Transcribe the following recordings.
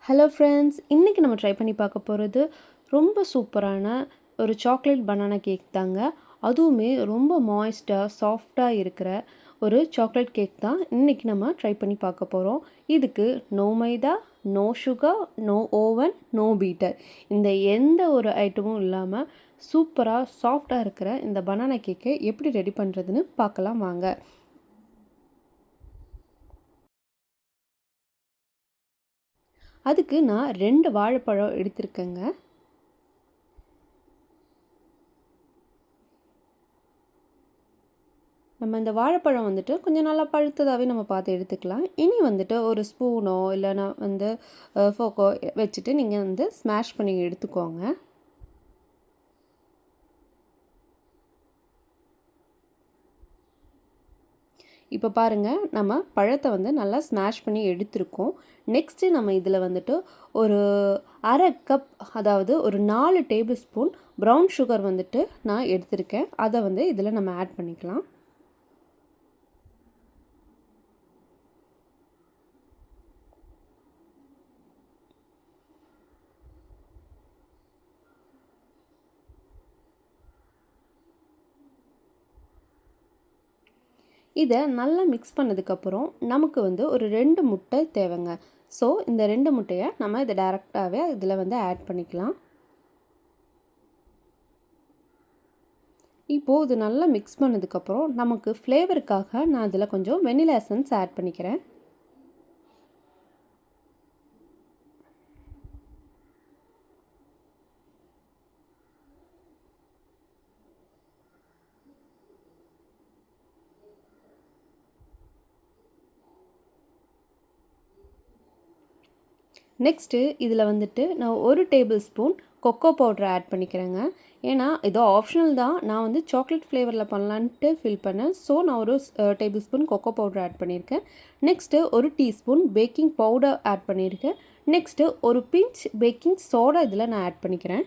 Hello friends, இன்றைக்கி நம்ம try பண்ணி பார்க்க போகிறது ரொம்ப சூப்பரான ஒரு சாக்லேட் பனானா கேக் தாங்க. அதுவுமே ரொம்ப மாய்ஸ்டாக சாஃப்டாக இருக்கிற ஒரு சாக்லேட் கேக் தான் இன்றைக்கி நம்ம ட்ரை பண்ணி பார்க்க போகிறோம். இதுக்கு no maida, no sugar, no oven, no beater, இந்த எந்த ஒரு ஐட்டமும் இல்லாமல் சூப்பராக சாஃப்டாக இருக்கிற இந்த பனானா கேக்கை எப்படி ரெடி பண்ணுறதுன்னு பார்க்கலாம் வாங்க. அதுக்கு நான் 2 வாழைப்பழம் எடுத்திருக்கேங்க. நம்ம இந்த வாழைப்பழம் வந்துட்டு கொஞ்சம் நல்லா பழுத்ததாகவே நம்ம பார்த்து எடுத்துக்கலாம். இனி வந்துட்டு ஒரு ஸ்பூனோ இல்லைனா வந்து ஃபோக்கோ வச்சுட்டு நீங்கள் வந்து ஸ்மாஷ் பண்ணி எடுத்துக்கோங்க. இப்போ பாருங்கள், நம்ம பழத்தை வந்து நல்லா ஸ்மாஷ் பண்ணி எடுத்துருக்கோம். நெக்ஸ்ட்டு நம்ம இதில் வந்துட்டு ஒரு அரை கப், அதாவது ஒரு 4 டேபிள் ஸ்பூன் ப்ரௌன் சுகர் வந்துட்டு நான் எடுத்திருக்கேன். அதை வந்து இதில் நம்ம ஆட் பண்ணிக்கலாம். இதை நல்லா மிக்ஸ் பண்ணதுக்கப்புறம் நமக்கு வந்து ஒரு 2 முட்டை தேவைங்க. ஸோ இந்த 2 முட்டையை நம்ம இதை டைரெக்டாகவே இதில் வந்து ஆட் பண்ணிக்கலாம். இப்போது இது நல்லா மிக்ஸ் பண்ணதுக்கப்புறம் நமக்கு ஃப்ளேவருக்காக நான் இதில் கொஞ்சம் வெனிலா எசன்ஸ் ஆட் பண்ணிக்கிறேன். நெக்ஸ்ட்டு இதில் வந்துட்டு நான் 1 tablespoon cocoa powder add பண்ணிக்கிறேங்க. ஏன்னா இது ஆப்ஷனல் தான். நான் வந்து சாக்லேட் ஃப்ளேவரில் பண்ணலான்ட்டு ஃபில் பண்ணேன். ஸோ நான் ஒரு tablespoon cocoa powder add பண்ணியிருக்கேன். Next 1 teaspoon baking powder add பண்ணியிருக்கேன். நெக்ஸ்ட்டு ஒரு பிஞ்ச் பேக்கிங் சோடா இதில் நான் ஆட் பண்ணிக்கிறேன்.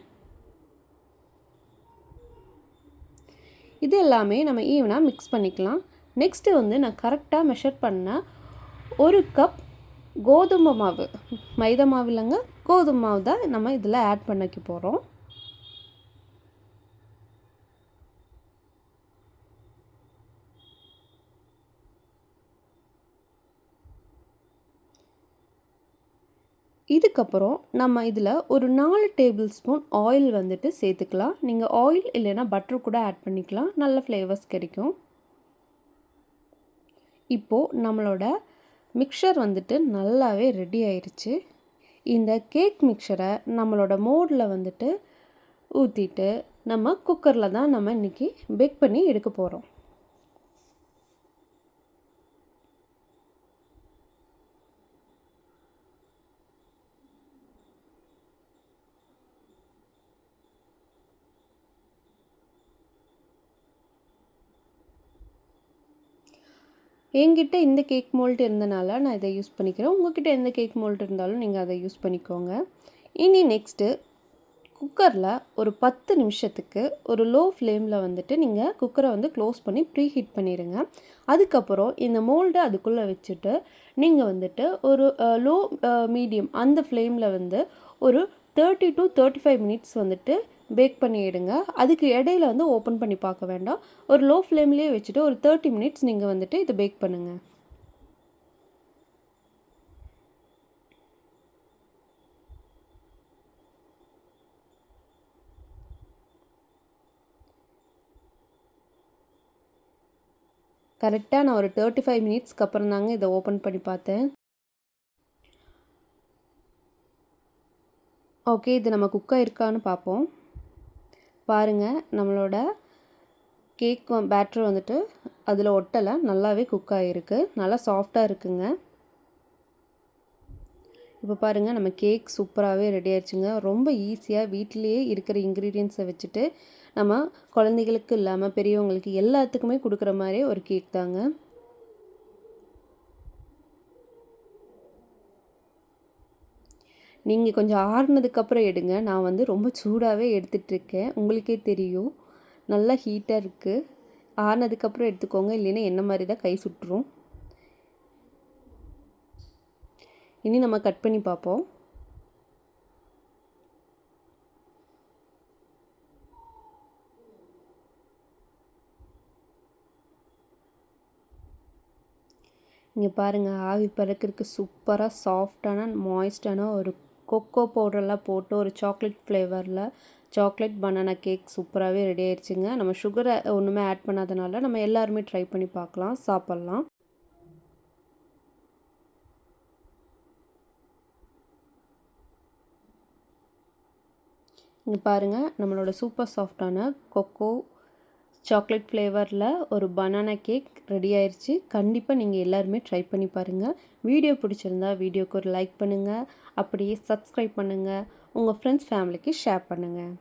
இது எல்லாமே நம்ம ஈவனாக மிக்ஸ் பண்ணிக்கலாம். நெக்ஸ்ட்டு வந்து நான் கரெக்டாக மெஷர் பண்ண 1 கப் கோதுமை மாவு, மைதா மாவு இல்லைங்க, கோதுமை மாவு தான் நம்ம இதில் ஆட் பண்ணிக்க போகிறோம். இதுக்கப்புறம் நம்ம இதில் ஒரு 4 டேபிள் ஸ்பூன் ஆயில் வந்துட்டு சேர்த்துக்கலாம். நீங்கள் ஆயில் இல்லைன்னா பட்டர் கூட ஆட் பண்ணிக்கலாம். நல்ல ஃப்ளேவர்ஸ் கிடைக்கும். இப்போது நம்மளோட மிக்சர் வந்துட்டு நல்லாவே ரெடி ஆயிடுச்சு. இந்த கேக் மிக்சரை நம்மளோட மோடில் வந்துட்டு ஊற்றிட்டு நம்ம குக்கரில் தான் நம்ம இன்றைக்கி பேக் பண்ணி எடுக்க போகிறோம். என்கிட்ட இந்த கேக் மோல்ட் இருந்தனால நான் இதை யூஸ் பண்ணிக்கிறேன். உங்கள்கிட்ட எந்த கேக் மோல்ட் இருந்தாலும் நீங்கள் அதை யூஸ் பண்ணிக்கோங்க. இனி நெக்ஸ்ட்டு குக்கரில் ஒரு 10 நிமிஷத்துக்கு ஒரு லோ ஃப்ளேமில் வந்துட்டு நீங்கள் குக்கரை வந்து க்ளோஸ் பண்ணி ப்ரீ ஹீட் பண்ணிடுங்க. அதுக்கப்புறம் இந்த மோல்டை அதுக்குள்ளே வச்சுட்டு நீங்கள் வந்துட்டு ஒரு லோ மீடியம் அந்த ஃப்ளேமில் வந்து ஒரு 30 to 35 மினிட்ஸ் வந்துட்டு பேக் பண்ணி எடுங்க. அதுக்கு இடையில வந்து ஓப்பன் பண்ணி பார்க்க வேண்டாம். ஒரு லோ ஃப்ளேம்லேயே வச்சுட்டு ஒரு 30 மினிட்ஸ் நீங்கள் வந்துட்டு இதை பேக் பண்ணுங்கள். கரெக்டாக நான் ஒரு 35 மினிட்ஸ்க்கு அப்புறம் தாங்க இதை ஓப்பன் பண்ணி பார்த்தேன். ஓகே, இது நம்ம குக் ஆகிருக்கான்னு பார்ப்போம். பாருங்கள், நம்மளோட கேக் பேட்டர் வந்துட்டு அதில் ஒட்டலை, நல்லாவே குக் ஆகிருக்கு, நல்லா சாஃப்டாக இருக்குங்க. இப்போ பாருங்கள், நம்ம கேக் சூப்பராகவே ரெடி ஆயிடுச்சுங்க. ரொம்ப ஈஸியாக வீட்டிலேயே இருக்கிற இன்க்ரீடியன்ஸை வச்சுட்டு நம்ம குழந்தைகளுக்கு இல்லாமல் பெரியவங்களுக்கு எல்லாத்துக்குமே கொடுக்குற மாதிரி ஒரு கேக் தாங்க. நீங்கள் கொஞ்சம் ஆறுனதுக்கப்புறம் எடுங்க. நான் வந்து ரொம்ப சூடாகவே எடுத்துகிட்ருக்கேன், உங்களுக்கே தெரியும். நல்லா ஹீட்டாக இருக்குது. ஆறுனதுக்கப்புறம் எடுத்துக்கோங்க, இல்லைன்னா என்ன மாதிரி தான் கை சுட்டுரும். இனி நம்ம கட் பண்ணி பார்ப்போம். இங்கே பாருங்கள், ஆவி பறக்கிறதுக்கு சூப்பராக சாஃப்டான மாய்ஸ்டான ஒரு கொக்கோ பவுடர்லாம் போட்டு ஒரு சாக்லேட் ஃப்ளேவரில் சாக்லேட் பனானா கேக் சூப்பராகவே ரெடி ஆயிடுச்சுங்க. நம்ம சுகரை ஒன்றுமே ஆட் பண்ணாதனால நம்ம எல்லாருமே ட்ரை பண்ணி பார்க்கலாம், சாப்பிட்லாம். இங்கே பாருங்கள், நம்மளோட சூப்பர் சாஃப்டான கொக்கோ சாக்லேட் ஃப்ளேவரில் ஒரு பனானா கேக் ரெடி ஆயிடுச்சு. கண்டிப்பாக நீங்கள் எல்லாருமே ட்ரை பண்ணி பாருங்கள். வீடியோ பிடிச்சிருந்தா வீடியோக்கு ஒரு லைக் பண்ணுங்கள், அப்படியே சப்ஸ்கிரைப் பண்ணுங்கள், உங்கள் ஃப்ரெண்ட்ஸ் ஃபேமிலிக்கு ஷேர் பண்ணுங்கள்.